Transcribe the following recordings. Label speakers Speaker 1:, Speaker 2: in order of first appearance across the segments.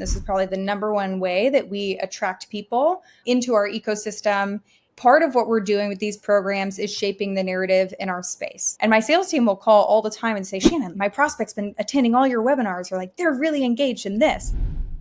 Speaker 1: This is probably the number one way that we attract people into our ecosystem. Part of what we're doing with these programs is shaping the narrative in our space. And my sales team will call all the time and say, Shannon, my prospect's been attending all your webinars. Or like, they're really engaged in this.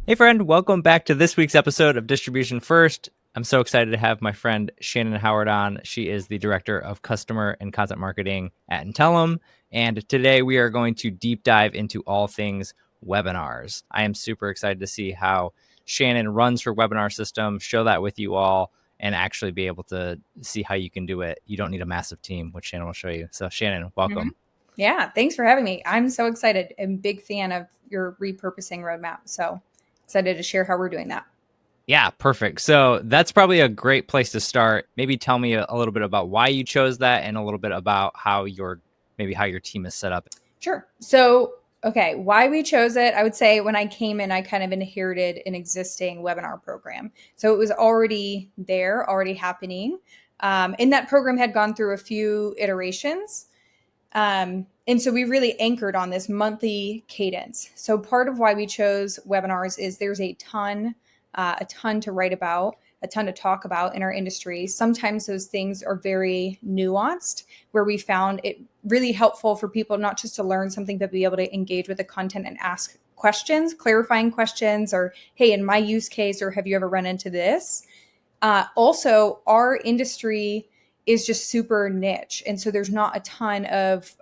Speaker 2: Hey friend, welcome back to this week's episode of Distribution First. I'm so excited to have my friend Shannon Howard on. She is the Director of Customer and Content Marketing at Intellum. And today we are going to deep dive into all things webinars. I am super excited to see how Shannon runs her webinar system, show that with you all, and actually be able to see how you can do it. You don't need a massive team, which Shannon will show you. So Shannon, welcome.
Speaker 1: Yeah, thanks for having me. I'm so excited. I'm a big fan of your repurposing roadmap. So excited to share how we're doing that.
Speaker 2: Yeah, perfect. So that's probably a great place to start. Maybe tell me a little bit about why you chose that and a little bit about how your team is set up.
Speaker 1: Sure. So, okay, why we chose it, I would say when I came in, I kind of inherited an existing webinar program. So it was already there, already happening. And that program had gone through a few iterations. And so we really anchored on this monthly cadence. So part of why we chose webinars is there's a ton to write about, a ton to talk about in our industry. Sometimes those things are very nuanced, where we found it really helpful for people not just to learn something, but be able to engage with the content and ask questions, clarifying questions, or, hey, in my use case, or have you ever run into this? Also, our industry is just super niche. And so there's not a ton of,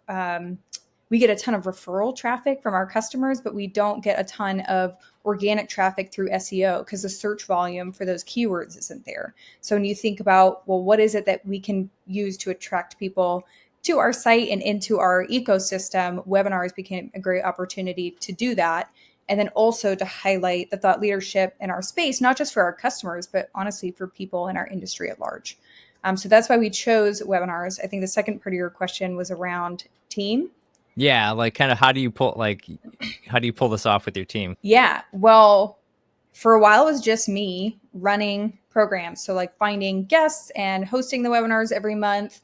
Speaker 1: we get a ton of referral traffic from our customers, but we don't get a ton of organic traffic through SEO because the search volume for those keywords isn't there. So when you think about, well, what is it that we can use to attract people to our site and into our ecosystem, webinars became a great opportunity to do that. And then also to highlight the thought leadership in our space, not just for our customers, but honestly for people in our industry at large. So that's why we chose webinars. I think the second part of your question was around team.
Speaker 2: Yeah, like kind of how do you pull this off with your team?
Speaker 1: Yeah, well, for a while it was just me running programs. So like finding guests and hosting the webinars every month.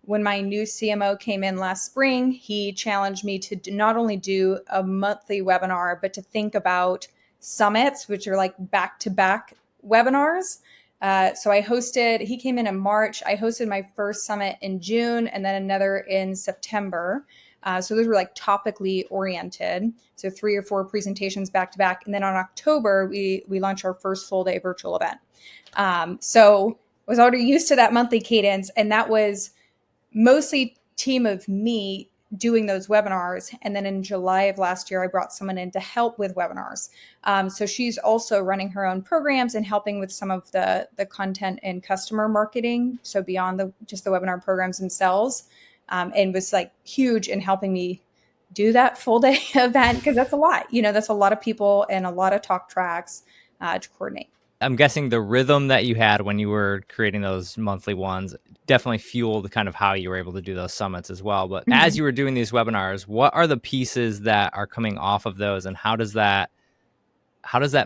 Speaker 1: When my new CMO came in last spring, he challenged me to not only do a monthly webinar, but to think about summits, which are like back-to-back webinars. So he came in March. I hosted my first summit in June and then another in September. So those were like topically oriented. So 3 or 4 presentations back to back. And then on October, we launched our first full day virtual event. So I was already used to that monthly cadence. And that was mostly team of me doing those webinars. And then in July of last year, I brought someone in to help with webinars. So she's also running her own programs and helping with some of the content and customer marketing. So beyond just the webinar programs themselves. And was like huge in helping me do that full day event because that's a lot. That's a lot of people and a lot of talk tracks to coordinate.
Speaker 2: I'm guessing the rhythm that you had when you were creating those monthly ones definitely fueled kind of how you were able to do those summits as well. But as you were doing these webinars, what are the pieces that are coming off of those, and how does that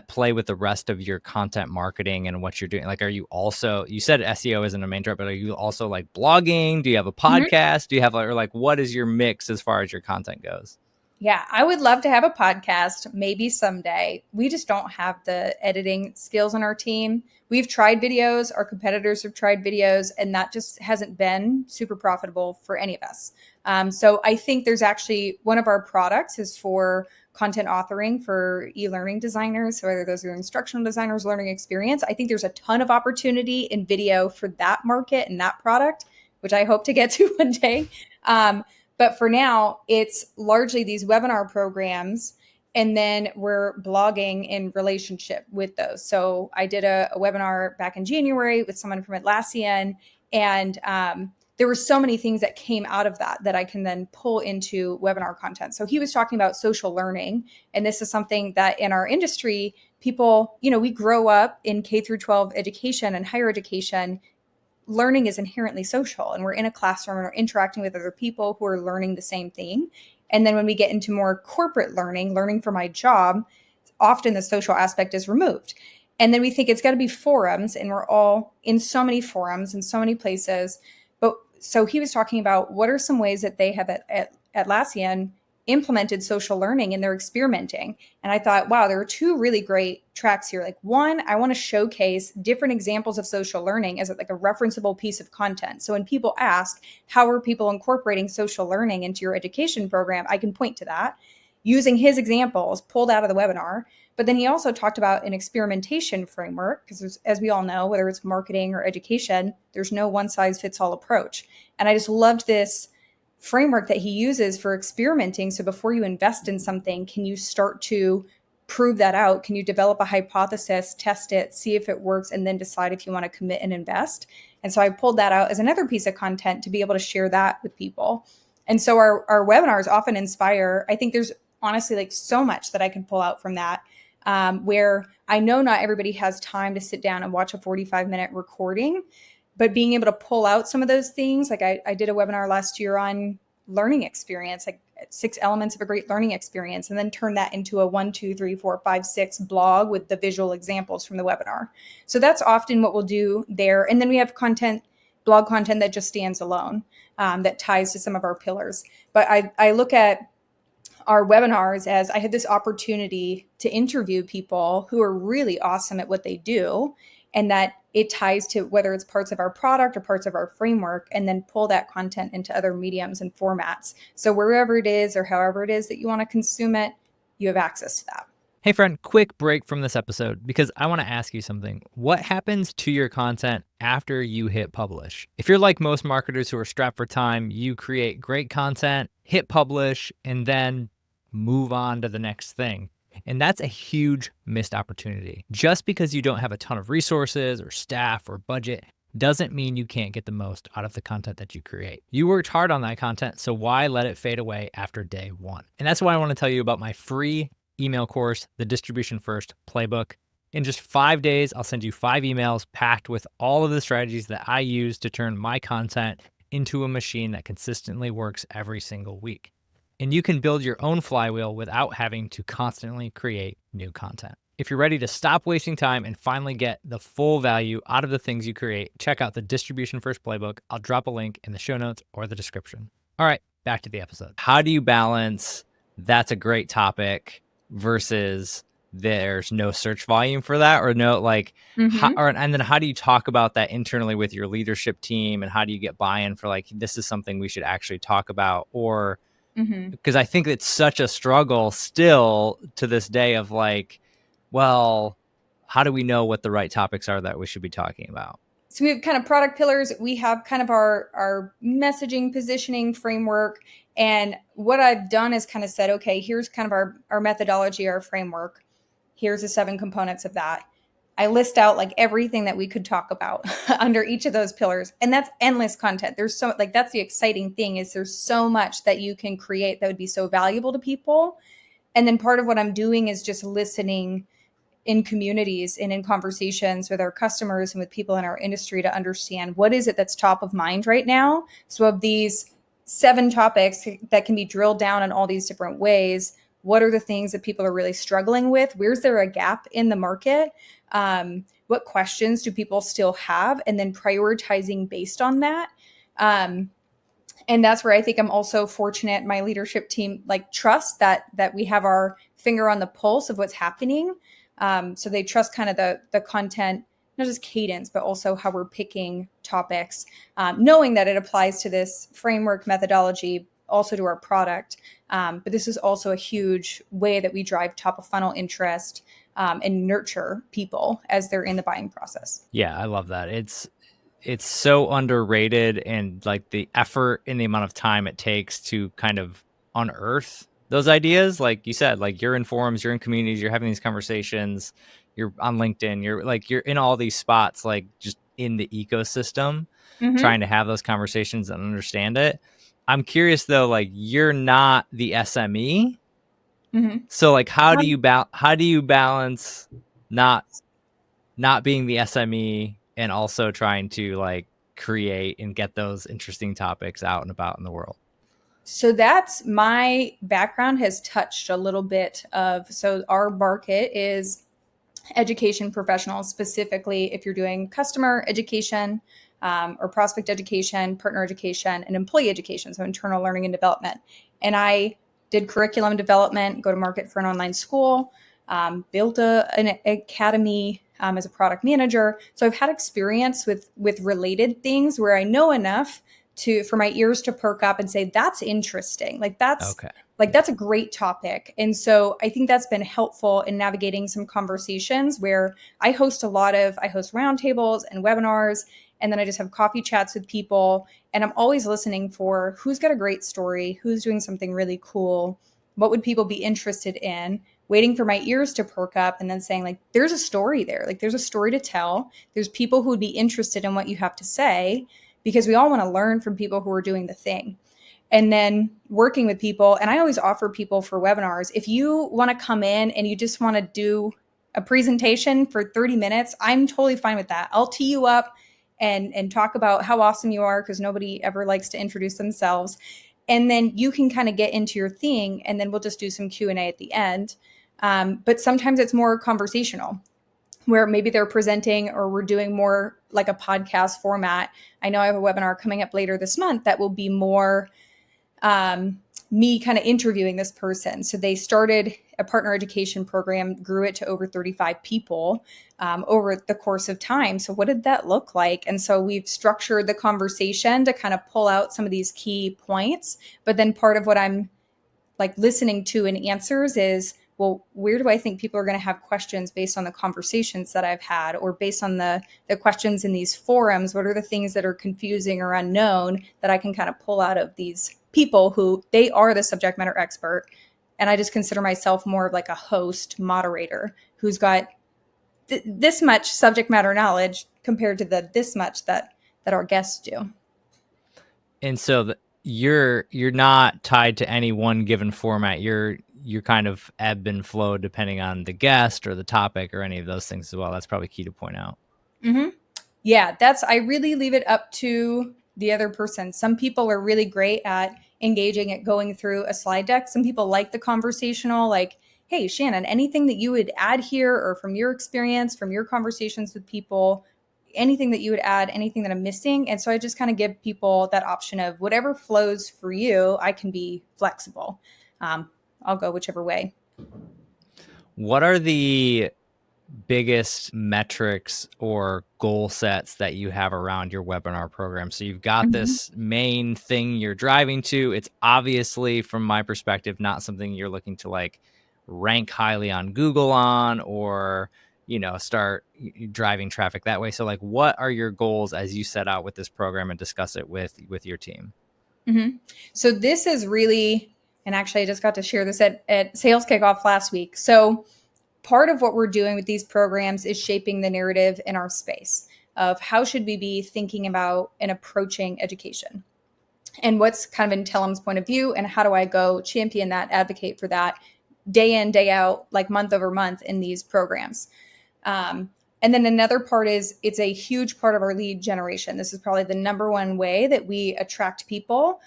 Speaker 2: play with the rest of your content marketing and what you're doing? Like, are you also, you said SEO isn't a main drive, but are you also like blogging? Do you have a podcast? Do you have what is your mix as far as your content goes?
Speaker 1: Yeah, I would love to have a podcast, maybe someday. We just don't have the editing skills on our team. We've tried videos, our competitors have tried videos, and that just hasn't been super profitable for any of us. So I think there's actually one of our products is for content authoring for e-learning designers. So whether those are instructional designers, learning experience, I think there's a ton of opportunity in video for that market and that product, which I hope to get to one day. But for now, it's largely these webinar programs, and then we're blogging in relationship with those. So I did a webinar back in January with someone from Atlassian, and there were so many things that came out of that I can then pull into webinar content. So he was talking about social learning, and this is something that in our industry, people, we grow up in K through 12 education and higher education. Learning is inherently social, and we're in a classroom and we're interacting with other people who are learning the same thing. And then when we get into more corporate learning for my job, often the social aspect is removed. And then we think it's got to be forums, and we're all in so many forums in so many places. But so he was talking about what are some ways that they have at Atlassian implemented social learning and they're experimenting. And I thought, wow, there are two really great tracks here. Like one, I want to showcase different examples of social learning as like a referenceable piece of content. So when people ask, how are people incorporating social learning into your education program? I can point to that using his examples pulled out of the webinar. But then he also talked about an experimentation framework, because as we all know, whether it's marketing or education, there's no one size fits all approach. And I just loved this framework that he uses for experimenting. So before you invest in something, can you start to prove that out? Can you develop a hypothesis, test it, see if it works, and then decide if you want to commit and invest? And so I pulled that out as another piece of content to be able to share that with people. And so our webinars often inspire. I think there's honestly like so much that I can pull out from that, where I know not everybody has time to sit down and watch a 45-minute recording, but being able to pull out some of those things. Like I did a webinar last year on learning experience, like 6 elements of a great learning experience, and then turn that into a 1, 2, 3, 4, 5, 6 blog with the visual examples from the webinar. So that's often what we'll do there. And then we have blog content that just stands alone, that ties to some of our pillars. But I look at our webinars as I had this opportunity to interview people who are really awesome at what they do, and that it ties to whether it's parts of our product or parts of our framework, and then pull that content into other mediums and formats. So wherever it is or however it is that you want to consume it, you have access to that.
Speaker 2: Hey friend, quick break from this episode because I want to ask you something. What happens to your content after you hit publish? If you're like most marketers who are strapped for time, you create great content, hit publish, and then move on to the next thing. And that's a huge missed opportunity. Just because you don't have a ton of resources or staff or budget doesn't mean you can't get the most out of the content that you create. You worked hard on that content, so why let it fade away after day one? And that's why I want to tell you about my free email course, the Distribution First Playbook. In just 5 days, I'll send you 5 emails packed with all of the strategies that I use to turn my content into a machine that consistently works every single week. And you can build your own flywheel without having to constantly create new content. If you're ready to stop wasting time and finally get the full value out of the things you create, check out the Distribution First Playbook. I'll drop a link in the show notes or the description. All right, back to the episode. How do you balance that's a great topic versus there's no search volume for that, or no, like, and then how do you talk about that internally with your leadership team, and how do you get buy-in for like, this is something we should actually talk about? Or because I think it's such a struggle still to this day of like, well, how do we know what the right topics are that we should be talking about?
Speaker 1: So we have kind of product pillars. We have kind of our messaging positioning framework. And what I've done is kind of said, okay, here's kind of our methodology, our framework. Here's the 7 components of that. I list out like everything that we could talk about under each of those pillars. And that's endless content. There's so like, that's the exciting thing, is there's so much that you can create that would be so valuable to people. And then part of what I'm doing is just listening in communities and in conversations with our customers and with people in our industry to understand what is it that's top of mind right now. So of these 7 topics that can be drilled down in all these different ways, what are the things that people are really struggling with? Where's there a gap in the market? What questions do people still have? And then prioritizing based on that. And that's where I think I'm also fortunate my leadership team like trust that we have our finger on the pulse of what's happening. So they trust kind of the content, not just cadence, but also how we're picking topics, knowing that it applies to this framework methodology, also to our product. But this is also a huge way that we drive top of funnel interest and nurture people as they're in the buying process.
Speaker 2: Yeah, I love that. It's so underrated, and like the effort and the amount of time it takes to kind of unearth those ideas. Like you said, like you're in forums, you're in communities, you're having these conversations, you're on LinkedIn, you're in all these spots, like just in the ecosystem, trying to have those conversations and understand it. I'm curious though, like you're not the SME. So like, how do you balance not being the SME and also trying to like create and get those interesting topics out and about in the world?
Speaker 1: So that's my background has touched a little bit of, so our market is education professionals, specifically if you're doing customer education or prospect education, partner education, and employee education, so internal learning and development. And I did curriculum development, go to market for an online school, built an academy as a product manager. So I've had experience with related things where I know enough for my ears to perk up and say, that's interesting.
Speaker 2: Okay.
Speaker 1: That's a great topic. And so I think that's been helpful in navigating some conversations where I host roundtables and webinars, and then I just have coffee chats with people. And I'm always listening for who's got a great story, who's doing something really cool, what would people be interested in, waiting for my ears to perk up and then saying, like, there's a story there. Like, there's a story to tell. There's people who would be interested in what you have to say, because we all want to learn from people who are doing the thing. And then working with people. And I always offer people for webinars, if you want to come in and you just want to do a presentation for 30 minutes, I'm totally fine with that. I'll tee you up and talk about how awesome you are, because nobody ever likes to introduce themselves. And then you can kind of get into your thing, and then we'll just do some Q&A at the end. But sometimes it's more conversational, where maybe they're presenting or we're doing more like a podcast format. I know I have a webinar coming up later this month that will be more me kind of interviewing this person. So they started a partner education program, grew it to over 35 people over the course of time. So what did that look like? And so we've structured the conversation to kind of pull out some of these key points. But then part of what I'm like listening to and answers is, well, where do I think people are going to have questions based on the conversations that I've had, or based on the questions in these forums? What are the things that are confusing or unknown that I can kind of pull out of these people who they are the subject matter expert? And I just consider myself more of like a host moderator who's got this much subject matter knowledge compared to this much that our guests do.
Speaker 2: And so you're not tied to any one given format. You're kind of ebb and flow depending on the guest or the topic or any of those things as well. That's probably key to point out.
Speaker 1: Mm-hmm. Yeah, I really leave it up to the other person. Some people are really great at engaging, at going through a slide deck. Some people like the conversational, like, hey, Shannon, anything that you would add here, or from your experience, from your conversations with people, anything that you would add, anything that I'm missing. And so I just kind of give people that option of whatever flows for you. I can be flexible. I'll go whichever way.
Speaker 2: What are the biggest metrics or goal sets that you have around your webinar program? So you've got this main thing you're driving to. It's obviously, from my perspective, not something you're looking to like rank highly on Google on, or, you know, start driving traffic that way. So like, what are your goals as you set out with this program and discuss it with your team?
Speaker 1: Mm-hmm. So this is really, and actually I just got to share this at Sales Kickoff last week. So part of what we're doing with these programs is shaping the narrative in our space of how should we be thinking about and approaching education, and what's kind of Intellum's point of view, and how do I go champion that, advocate for that day in, day out, like month over month in these programs. And then another part is, it's a huge part of our lead generation. This is probably the number one way that we attract people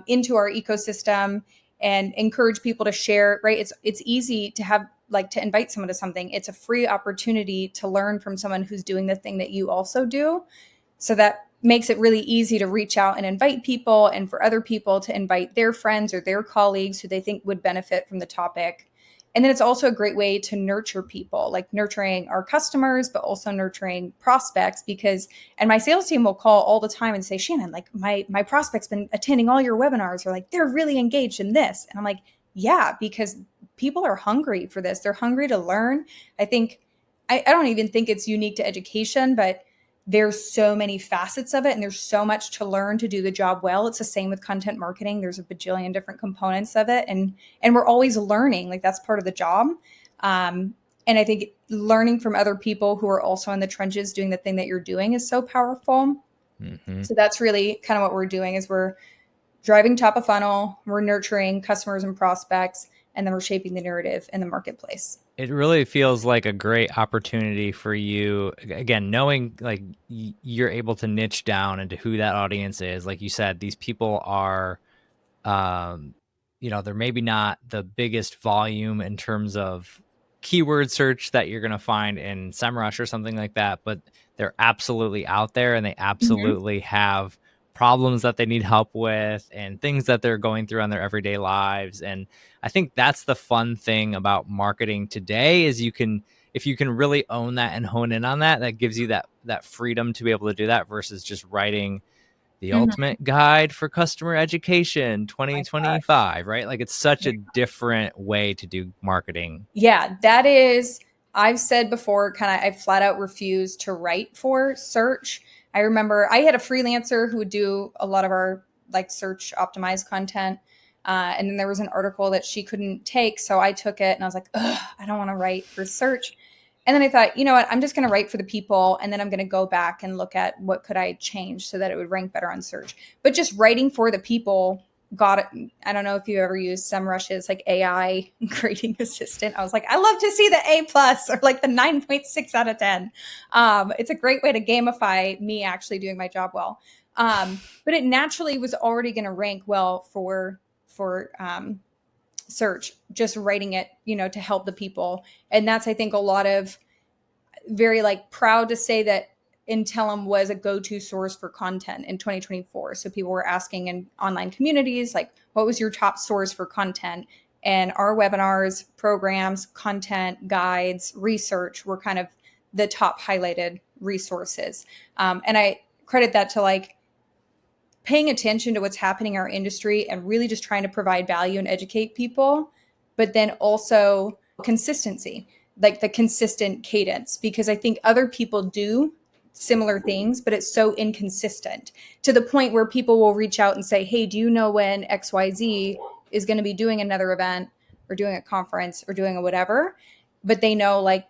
Speaker 1: into our ecosystem and encourage people to share, right? It's easy to have, like, to invite someone to something. It's a free opportunity to learn from someone who's doing the thing that you also do. So that makes it really easy to reach out and invite people, and for other people to invite their friends or their colleagues who they think would benefit from the topic. And then it's also a great way to nurture people, like nurturing our customers, but also nurturing prospects, because, and my sales team will call all the time and say, Shannon, like my prospect's been attending all your webinars, or like, they're really engaged in this. And I'm like, yeah, because people are hungry for this. They're hungry to learn. I think, I don't even think it's unique to education, but there's so many facets of it, and there's so much to learn to do the job well. It's the same with content marketing. There's a bajillion different components of it, and we're always learning. Like, that's part of the job. And I think learning from other people who are also in the trenches doing the thing that you're doing is so powerful. Mm-hmm. So that's really kind of what we're doing, is we're driving top of funnel, we're nurturing customers and prospects, and then we're shaping the narrative in the marketplace.
Speaker 2: It really feels like a great opportunity for you, again, knowing like you're able to niche down into who that audience is. Like you said, these people are, you know, they're maybe not the biggest volume in terms of keyword search that you're going to find in SEMrush or something like that, but they're absolutely out there, and they absolutely have problems that they need help with and things that they're going through on their everyday lives. And I think that's the fun thing about marketing today is if you can really own that and hone in on that, that gives you that freedom to be able to do that versus just writing the ultimate guide for customer education 2025, right? Like it's such a different way to do marketing.
Speaker 1: Yeah, that is, I've said before, I flat out refuse to write for search. I remember I had a freelancer who would do a lot of our like search optimized content. And then there was an article that she couldn't take. So I took it and I was like, ugh, I don't want to write for search. And then I thought, you know what, I'm just going to write for the people. And then I'm going to go back and look at what could I change so that it would rank better on search. But just writing for the people got it. I don't know if you ever used SEMrush's like AI grading assistant. I was like, I love to see the A+ or like the 9.6 out of 10. It's a great way to gamify me actually doing my job well. But it naturally was already going to rank well for search, just writing it, to help the people. And that's, I think, a lot of very like proud to say that Intellum was a go-to source for content in 2024. So people were asking in online communities, like, what was your top source for content? And our webinars, programs, content, guides, research were kind of the top highlighted resources. And I credit that to like paying attention to what's happening in our industry and really just trying to provide value and educate people, but then also consistency, like the consistent cadence, because I think other people do similar things, but it's so inconsistent to the point where people will reach out and say, hey, do you know when XYZ is going to be doing another event or doing a conference or doing a whatever? But they know like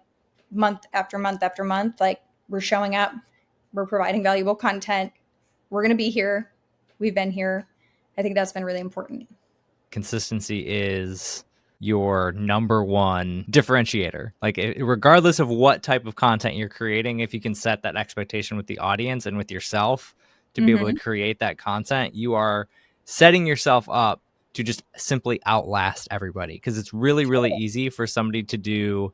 Speaker 1: month after month after month, like we're showing up, we're providing valuable content, we're going to be here, we've been here. I think that's been really important.
Speaker 2: Consistency is your number one differentiator. Like regardless of what type of content you're creating, if you can set that expectation with the audience and with yourself to be able to create that content, you are setting yourself up to just simply outlast everybody. Because it's really, really easy for somebody to do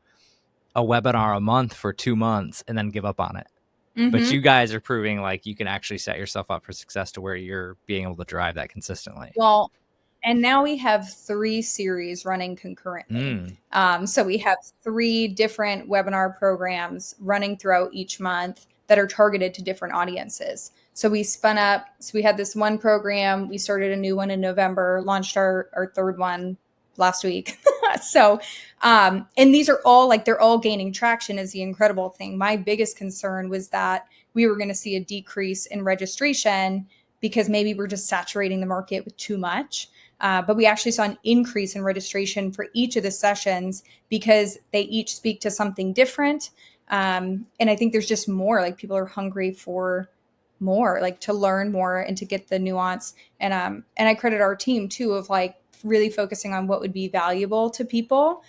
Speaker 2: a webinar a month for 2 months and then give up on it. But you guys are proving like you can actually set yourself up for success to where you're being able to drive that consistently.
Speaker 1: Well, and now we have 3 series running concurrently. So we have 3 different webinar programs running throughout each month that are targeted to different audiences. So we spun up, so we had this one program, we started a new one in November, launched our 3rd one last week. So, and these are all like, they're all gaining traction is the incredible thing. My biggest concern was that we were going to see a decrease in registration because maybe we're just saturating the market with too much. But we actually saw an increase in registration for each of the sessions because they each speak to something different. And I think there's just more, like people are hungry for more, like to learn more and to get the nuance. And I credit our team too of like really focusing on what would be valuable to people.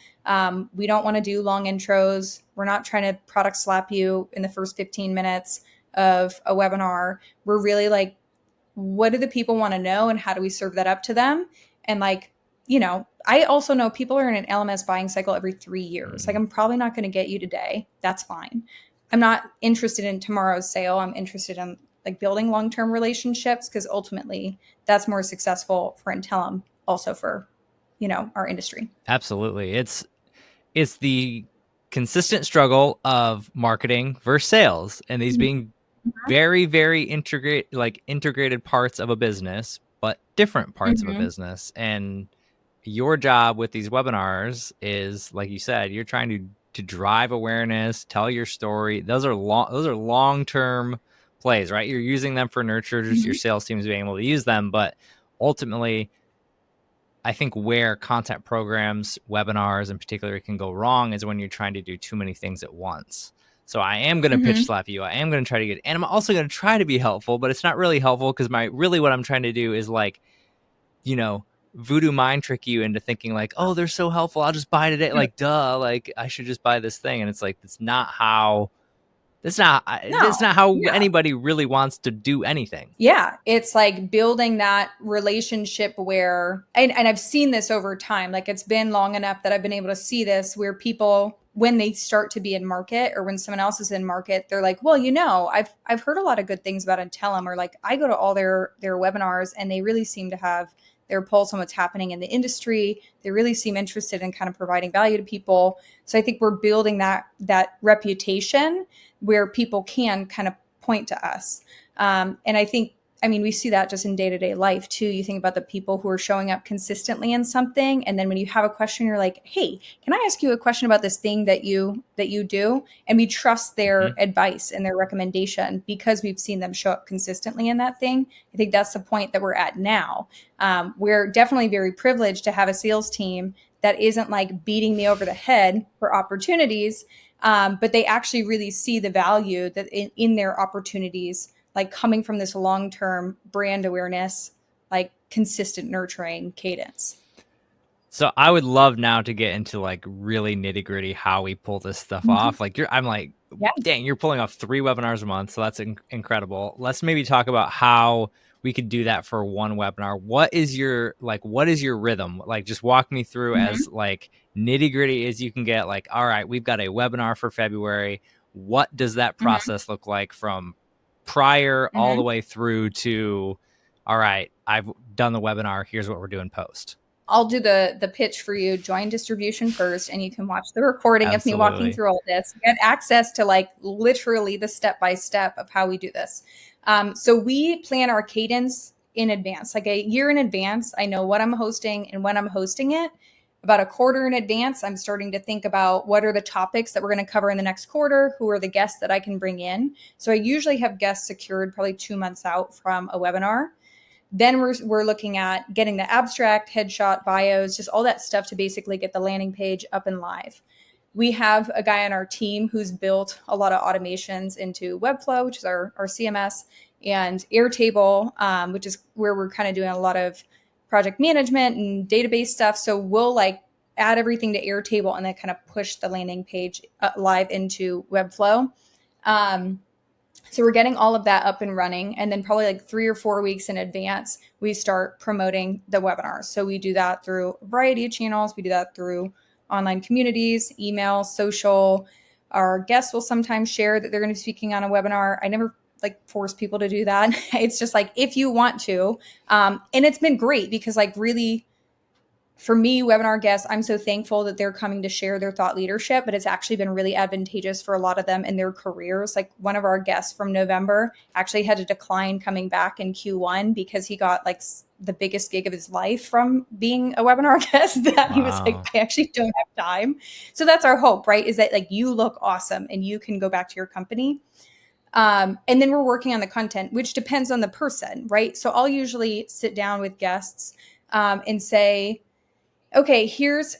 Speaker 1: We don't want to do long intros. We're not trying to product slap you in the first 15 minutes of a webinar. We're really like, what do the people want to know and how do we serve that up to them? And like, I also know people are in an LMS buying cycle every 3 years. Like I'm probably not going to get you today. That's fine. I'm not interested in tomorrow's sale. I'm interested in like building long-term relationships because ultimately that's more successful for Intellum, also for, our industry.
Speaker 2: Absolutely. It's the consistent struggle of marketing versus sales and these being very, very integrated parts of a business, but different parts of a business. And your job with these webinars is, like you said, you're trying to drive awareness, tell your story. Those are long-term plays, right? You're using them for nurtures. Your sales team is being able to use them, but ultimately, I think where content programs, webinars in particular can go wrong is when you're trying to do too many things at once. So I am going to pitch slap you. I am going to try to get, and I'm also going to try to be helpful, but it's not really helpful because what I'm trying to do is like, voodoo mind trick you into thinking like, oh, they're so helpful, I'll just buy today. Like, duh, like I should just buy this thing. And it's like, that's not how anybody really wants to do anything.
Speaker 1: Yeah. It's like building that relationship where, and I've seen this over time, like it's been long enough that I've been able to see this where people when they start to be in market or when someone else is in market, they're like, well, I've heard a lot of good things about Intellum, or like I go to all their webinars and they really seem to have their pulse on what's happening in the industry. They really seem interested in kind of providing value to people. So I think we're building that reputation where people can kind of point to us. And I think, I mean, we see that just in day-to-day life too. You think about the people who are showing up consistently in something, and then when you have a question, you're like, hey, can I ask you a question about this thing that you do? And we trust their advice and their recommendation because we've seen them show up consistently in that thing. I think that's the point that we're at now. We're definitely very privileged to have a sales team that isn't like beating me over the head for opportunities, but they actually really see the value that in their opportunities, like coming from this long-term brand awareness, like consistent nurturing cadence.
Speaker 2: So I would love now to get into like really nitty gritty how we pull this stuff off. Like I'm like,
Speaker 1: Yeah.
Speaker 2: dang, you're pulling off 3 webinars a month. So that's incredible. Let's maybe talk about how we could do that for one webinar. What is your rhythm? Like, just walk me through as like nitty gritty as you can get. Like, all right, we've got a webinar for February. What does that process look like from prior all the way through to, all right, I've done the webinar. Here's what we're doing post.
Speaker 1: I'll do the pitch for you. Join distribution first, and you can watch the recording of me walking through all this. Get access to like literally the step-by-step of how we do this. So we plan our cadence in advance, like a year in advance. I know what I'm hosting and when I'm hosting it. About a quarter in advance, I'm starting to think about what are the topics that we're going to cover in the next quarter, who are the guests that I can bring in. So I usually have guests secured probably 2 months out from a webinar. Then we're looking at getting the abstract, headshot, bios, just all that stuff to basically get the landing page up and live. We have a guy on our team who's built a lot of automations into Webflow, which is our CMS, and Airtable, which is where we're kind of doing a lot of project management and database stuff. So we'll like add everything to Airtable and then kind of push the landing page live into Webflow. So we're getting all of that up and running. And then probably like 3 or 4 weeks in advance, we start promoting the webinars. So we do that through a variety of channels. We do that through online communities, email, social. Our guests will sometimes share that they're going to be speaking on a webinar. I never like force people to do that. It's just like, if you want to. And it's been great because like really, for me, webinar guests, I'm so thankful that they're coming to share their thought leadership, but it's actually been really advantageous for a lot of them in their careers. Like one of our guests from November actually had to decline coming back in Q1 because he got like the biggest gig of his life from being a webinar guest that he was like, I actually don't have time. So that's our hope, right? Is that like you look awesome and you can go back to your company. And then we're working on the content, which depends on the person, right? So I'll usually sit down with guests and say, okay, here's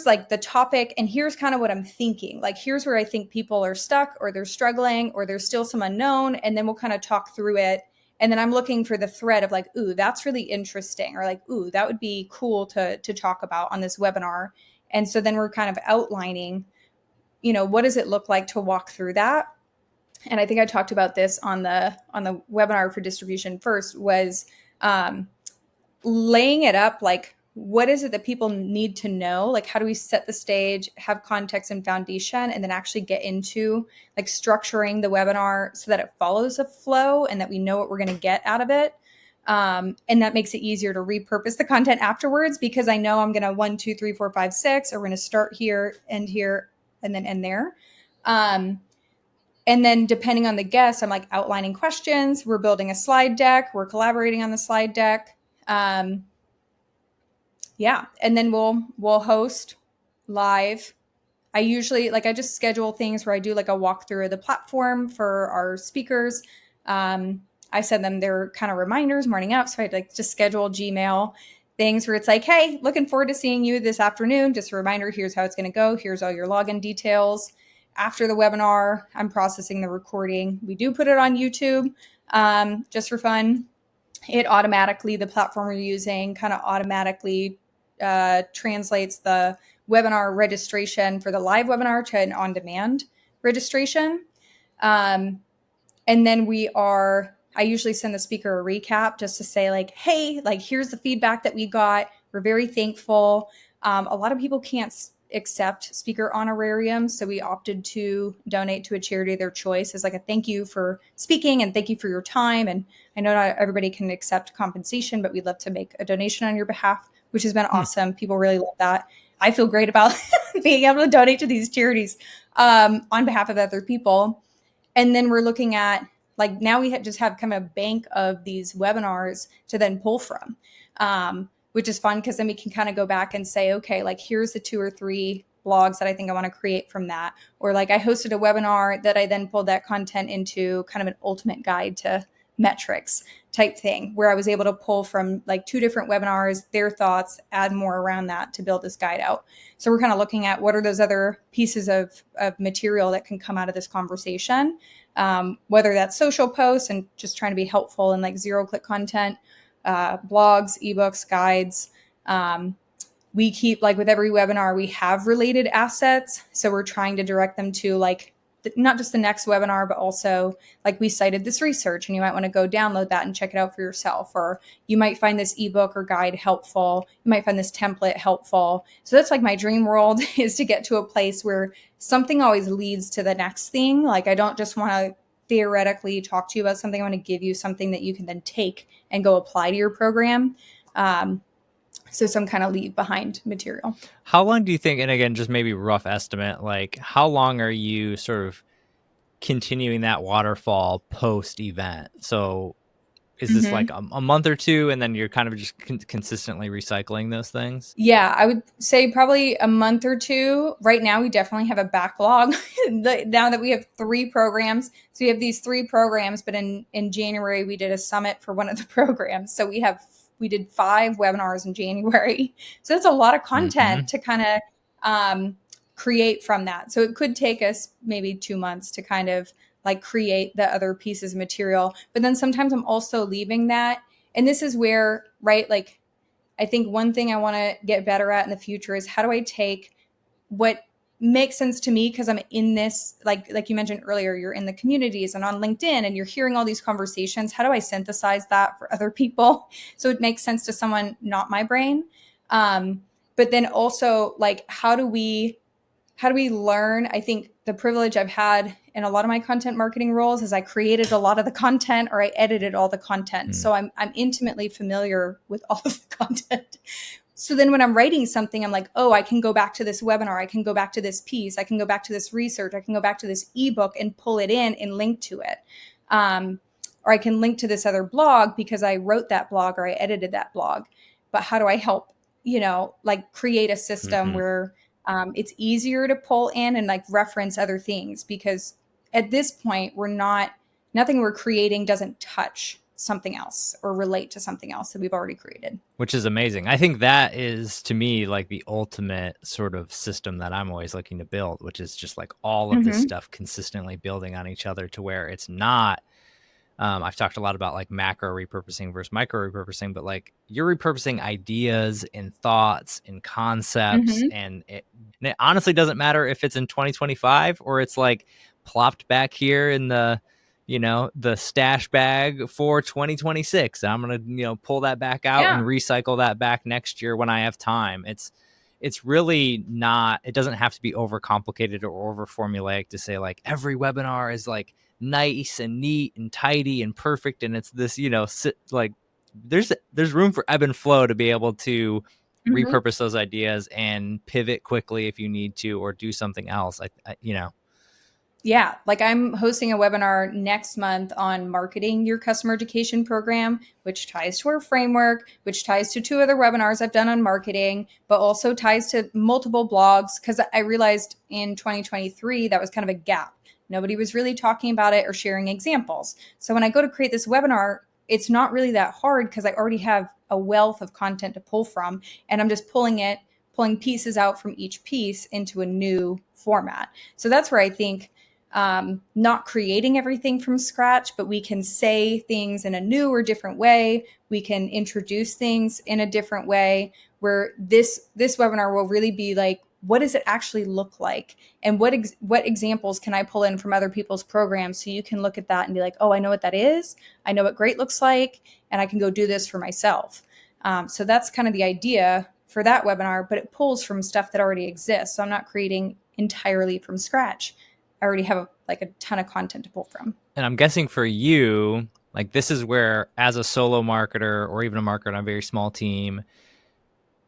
Speaker 1: like the topic and here's kind of what I'm thinking. Like, here's where I think people are stuck or they're struggling or there's still some unknown. And then we'll kind of talk through it. And then I'm looking for the thread of like, ooh, that's really interesting. Or like, ooh, that would be cool to talk about on this webinar. And so then we're kind of outlining, what does it look like to walk through that? And I think I talked about this on the webinar for distribution first, was laying it up like, what is it that people need to know? Like, how do we set the stage, have context and foundation, and then actually get into like structuring the webinar so that it follows a flow and that we know what we're going to get out of it. And that makes it easier to repurpose the content afterwards because I know I'm going to 1, 2, 3, 4, 5, 6, or we're going to start here, and then end there. And then depending on the guest, I'm like outlining questions. We're building a slide deck. We're collaborating on the slide deck. Yeah. And then we'll host live. I usually I just schedule things where I do like a walkthrough of the platform for our speakers. I send them their kind of reminders morning up. So I like just schedule Gmail things where it's like, hey, looking forward to seeing you this afternoon. Just a reminder, here's how it's going to go. Here's all your login details. After the webinar, I'm processing the recording. We do put it on YouTube just for fun. It automatically, the platform we're using kind of automatically translates the webinar registration for the live webinar to an on-demand registration. And then I usually send the speaker a recap just to say like, hey, like here's the feedback that we got. We're very thankful. A lot of people can't accept speaker honorariums. So we opted to donate to a charity of their choice as like a thank you for speaking and thank you for your time. And I know not everybody can accept compensation, but we'd love to make a donation on your behalf, which has been awesome. People really love that. I feel great about being able to donate to these charities on behalf of other people. And then we're looking at, like, now we just have kind of a bank of these webinars to then pull from, which is fun because then we can kind of go back and say, okay, like, here's the 2 or 3 blogs that I think I want to create from that. Or like I hosted a webinar that I then pulled that content into kind of an ultimate guide to metrics type thing, where I was able to pull from like 2 different webinars, their thoughts, add more around that to build this guide out. So we're kind of looking at what are those other pieces of material that can come out of this conversation, whether that's social posts and just trying to be helpful and like 0-click content, blogs, ebooks, guides. We keep, like with every webinar, we have related assets. So we're trying to direct them to like not just the next webinar, but also like we cited this research and you might want to go download that and check it out for yourself. Or you might find this ebook or guide helpful. You might find this template helpful. So that's like my dream world, is to get to a place where something always leads to the next thing. Like I don't just want to theoretically talk to you about something. I want to give you something that you can then take and go apply to your program. So some kind of leave behind material.
Speaker 2: How long do you think, and again, just maybe rough estimate, like how long are you sort of continuing that waterfall post event? So is this like a month or 2 and then you're kind of just consistently recycling those things?
Speaker 1: Yeah, I would say probably a month or 2. Right now, we definitely have a backlog. Now that we have 3 programs. So we have these 3 programs, but in January, we did a summit for one of the programs. So we did 5 webinars in January. So that's a lot of content to kind of create from that. So it could take us maybe 2 months to kind of like create the other pieces of material. But then sometimes I'm also leaving that. And this is where, right, like I think one thing I want to get better at in the future is how do I take what makes sense to me, because I'm in this, like you mentioned earlier, you're in the communities and on LinkedIn and you're hearing all these conversations. How do I synthesize that for other people so it makes sense to someone not my brain? But then also, like, how do we learn? I think the privilege I've had in a lot of my content marketing roles is I created a lot of the content or I edited all the content. So I'm intimately familiar with all of the content. So then when I'm writing something, I'm like, oh, I can go back to this webinar. I can go back to this piece. I can go back to this research. I can go back to this ebook and pull it in and link to it. Or I can link to this other blog because I wrote that blog or I edited that blog. But how do I help, like create a system where it's easier to pull in and like reference other things? Because at this point, nothing we're creating doesn't touch something else or relate to something else that we've already created.
Speaker 2: Which is amazing. I think that is, to me, like the ultimate sort of system that I'm always looking to build, which is just like all of this stuff consistently building on each other to where it's not, I've talked a lot about like macro repurposing versus micro repurposing, but like you're repurposing ideas and thoughts and concepts. And it honestly doesn't matter if it's in 2025 or it's like plopped back here in the stash bag for 2026. I'm going to, pull that back out and recycle that back next year when I have time. It's really not, it doesn't have to be overcomplicated or over formulaic to say like every webinar is like nice and neat and tidy and perfect. And it's this, like there's room for ebb and flow to be able to repurpose those ideas and pivot quickly if you need to, or do something else.
Speaker 1: Yeah, like I'm hosting a webinar next month on marketing your customer education program, which ties to our framework, which ties to 2 other webinars I've done on marketing, but also ties to multiple blogs, because I realized in 2023 that was kind of a gap. Nobody was really talking about it or sharing examples. So when I go to create this webinar, it's not really that hard because I already have a wealth of content to pull from, and I'm just pulling pieces out from each piece into a new format. So that's where I think not creating everything from scratch, but we can say things in a new or different way. We can introduce things in a different way, where this webinar will really be like, what does it actually look like? And what examples can I pull in from other people's programs? So you can look at that and be like, oh, I know what that is. I know what great looks like, and I can go do this for myself. So that's kind of the idea for that webinar, but it pulls from stuff that already exists. So I'm not creating entirely from scratch. I already have a ton of content to pull from.
Speaker 2: And I'm guessing for you, like this is where, as a solo marketer or even a marketer on a very small team,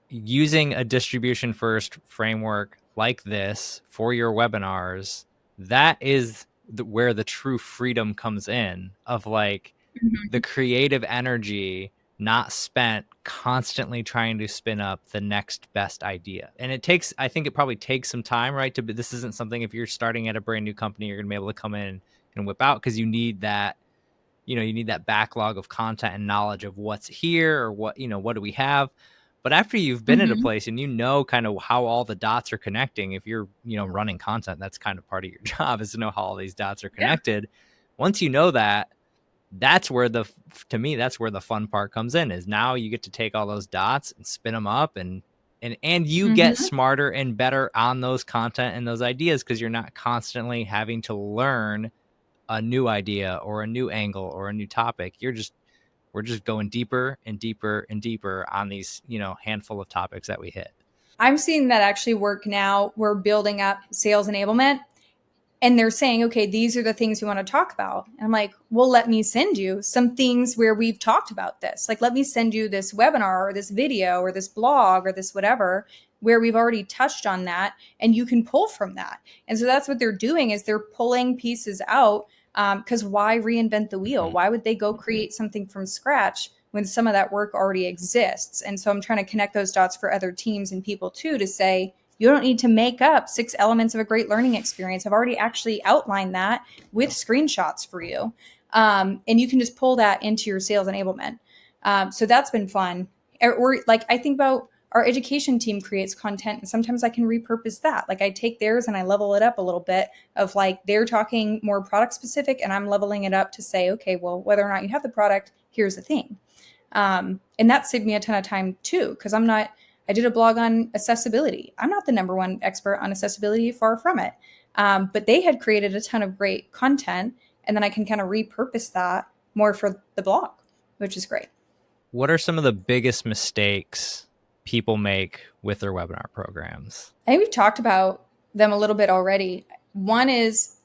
Speaker 2: using a distribution first framework like this for your webinars, that is where the true freedom comes in, of like the creative energy not spent constantly trying to spin up the next best idea. And I think it probably takes some time, right? This isn't something, if you're starting at a brand new company, you're going to be able to come in and whip out, because you need that, you need that backlog of content and knowledge of what's here, or what do we have. But after you've been at a place and kind of how all the dots are connecting, if you're, running content, that's kind of part of your job, is to know how all these dots are connected. Yeah. Once you know that, that's where to me, that's where the fun part comes in, is now you get to take all those dots and spin them up, and you get smarter and better on those content and those ideas, because you're not constantly having to learn a new idea or a new angle or a new topic. We're just going deeper and deeper and deeper on these, handful of topics that we hit.
Speaker 1: I'm seeing that actually work now. We're building up sales enablement, and they're saying, okay, these are the things we want to talk about. And I'm like, well, let me send you some things where we've talked about this. Like, let me send you this webinar or this video or this blog or this whatever, where we've already touched on that, and you can pull from that. And so that's what they're doing, is they're pulling pieces out, because why reinvent the wheel? Why would they go create something from scratch when some of that work already exists? And so I'm trying to connect those dots for other teams and people too, to say, you don't need to make up 6 elements of a great learning experience. I've already actually outlined that with screenshots for you. And you can just pull that into your sales enablement. So that's been fun. Or like, I think about our education team creates content, and sometimes I can repurpose that. Like, I take theirs and I level it up a little bit, of like, they're talking more product specific and I'm leveling it up to say, okay, well, whether or not you have the product, here's the thing. And that saved me a ton of time too, because I did a blog on accessibility. I'm not the number one expert on accessibility, far from it. But they had created a ton of great content, and then I can kind of repurpose that more for the blog, which is great.
Speaker 2: What are some of the biggest mistakes people make with their webinar programs?
Speaker 1: I think we've talked about them a little bit already. One is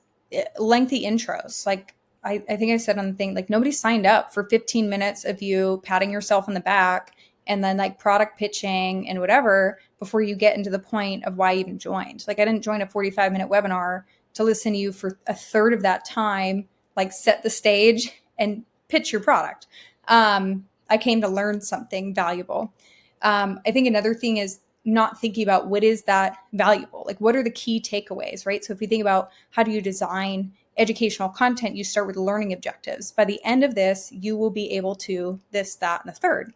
Speaker 1: lengthy intros. Like, I think I said on the thing, like, nobody signed up for 15 minutes of you patting yourself on the back and then like product pitching and whatever before you get into the point of why you even joined. Like, I didn't join a 45-minute webinar to listen to you for a third of that time, like set the stage and pitch your product. I came to learn something valuable. I think another thing is not thinking about what is that valuable. Like, what are the key takeaways, right? So if you think about how do you design educational content, you start with learning objectives. By the end of this, you will be able to this, that, and the third.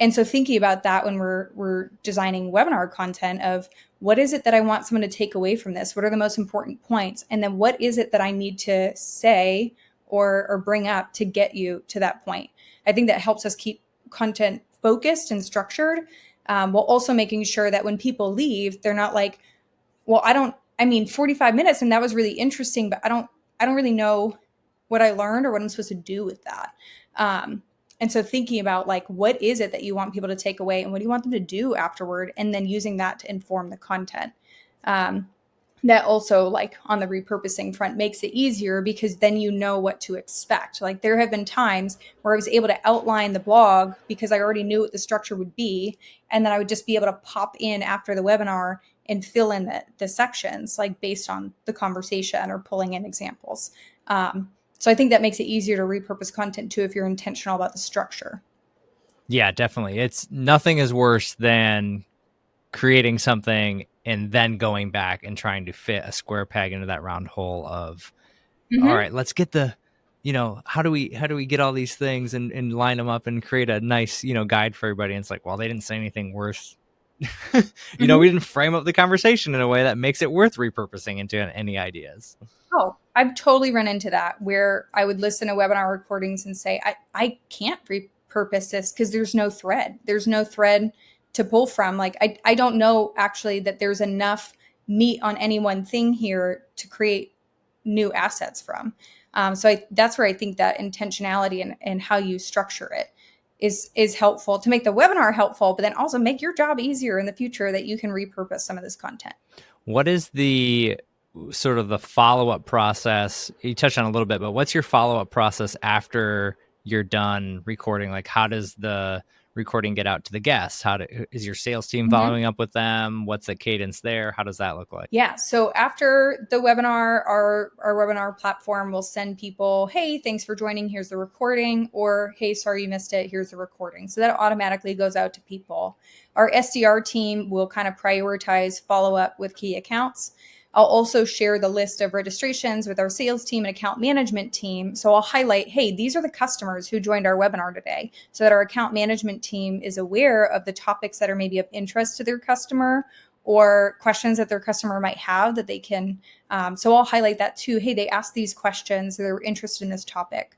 Speaker 1: And so thinking about that when we're designing webinar content, of what is it that I want someone to take away from this? What are the most important points? And then what is it that I need to say or bring up to get you to that point? I think that helps us keep content focused and structured, while also making sure that when people leave, they're not like, well, 45 minutes and that was really interesting, but I don't really know what I learned or what I'm supposed to do with that. And so thinking about like, what is it that you want people to take away and what do you want them to do afterward? And then using that to inform the content. That also, like on the repurposing front, makes it easier, because then you know what to expect. Like, there have been times where I was able to outline the blog because I already knew what the structure would be. And then I would just be able to pop in after the webinar and fill in the sections, like based on the conversation or pulling in examples. So I think that makes it easier to repurpose content too, if you're intentional about the structure.
Speaker 2: Yeah, definitely. It's nothing is worse than creating something and then going back and trying to fit a square peg into that round hole of, all right, let's get the, how do we get all these things and line them up and create a nice, guide for everybody. And it's like, well, they didn't say anything worth, we didn't frame up the conversation in a way that makes it worth repurposing into any ideas.
Speaker 1: Oh, I've totally run into that, where I would listen to webinar recordings and say, I can't repurpose this because there's no thread. There's no thread to pull from. Like, I don't know actually that there's enough meat on any one thing here to create new assets from. So that's where I think that intentionality and how you structure it is helpful to make the webinar helpful, but then also make your job easier in the future that you can repurpose some of this content.
Speaker 2: What is the sort of the follow-up process? You touched on a little bit, but what's your follow-up process after you're done recording? Like, how does the recording get out to the guests? Is your sales team following up with them? What's the cadence there? How does that look like?
Speaker 1: Yeah. So after the webinar, our webinar platform will send people, hey, thanks for joining. Here's the recording. Or, hey, sorry you missed it. Here's the recording. So that automatically goes out to people. Our SDR team will kind of prioritize follow up with key accounts. I'll also share the list of registrations with our sales team and account management team. So I'll highlight, hey, these are the customers who joined our webinar today, so that our account management team is aware of the topics that are maybe of interest to their customer or questions that their customer might have that they can. So I'll highlight that too. Hey, they asked these questions. They're interested in this topic.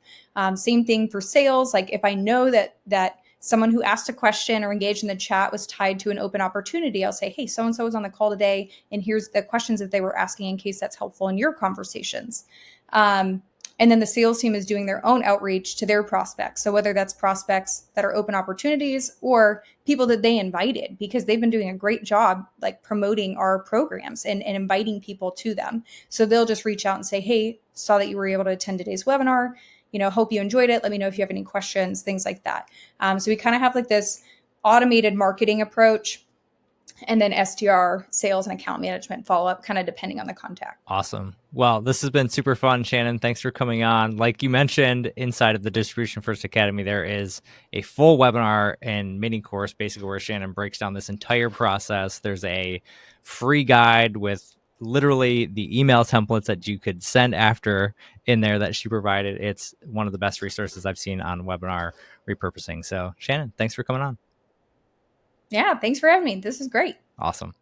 Speaker 1: Same thing for sales. Like if I know that someone who asked a question or engaged in the chat was tied to an open opportunity, I'll say, hey, so-and-so was on the call today, and here's the questions that they were asking in case that's helpful in your conversations. And then the sales team is doing their own outreach to their prospects. So whether that's prospects that are open opportunities or people that they invited, because they've been doing a great job like promoting our programs and inviting people to them. So they'll just reach out and say, hey, saw that you were able to attend today's webinar. Hope you enjoyed it. Let me know if you have any questions, things like that. So we kind of have like this automated marketing approach, and then SDR, sales and account management follow up, kind of depending on the contact.
Speaker 2: Awesome. Well, this has been super fun, Shannon. Thanks for coming on. Like you mentioned, inside of the Distribution First Academy, there is a full webinar and mini course, basically where Shannon breaks down this entire process. There's a free guide with literally the email templates that you could send after in there that she provided. It's one of the best resources I've seen on webinar repurposing. So Shannon, thanks for coming on.
Speaker 1: Yeah, thanks for having me. This is great.
Speaker 2: Awesome.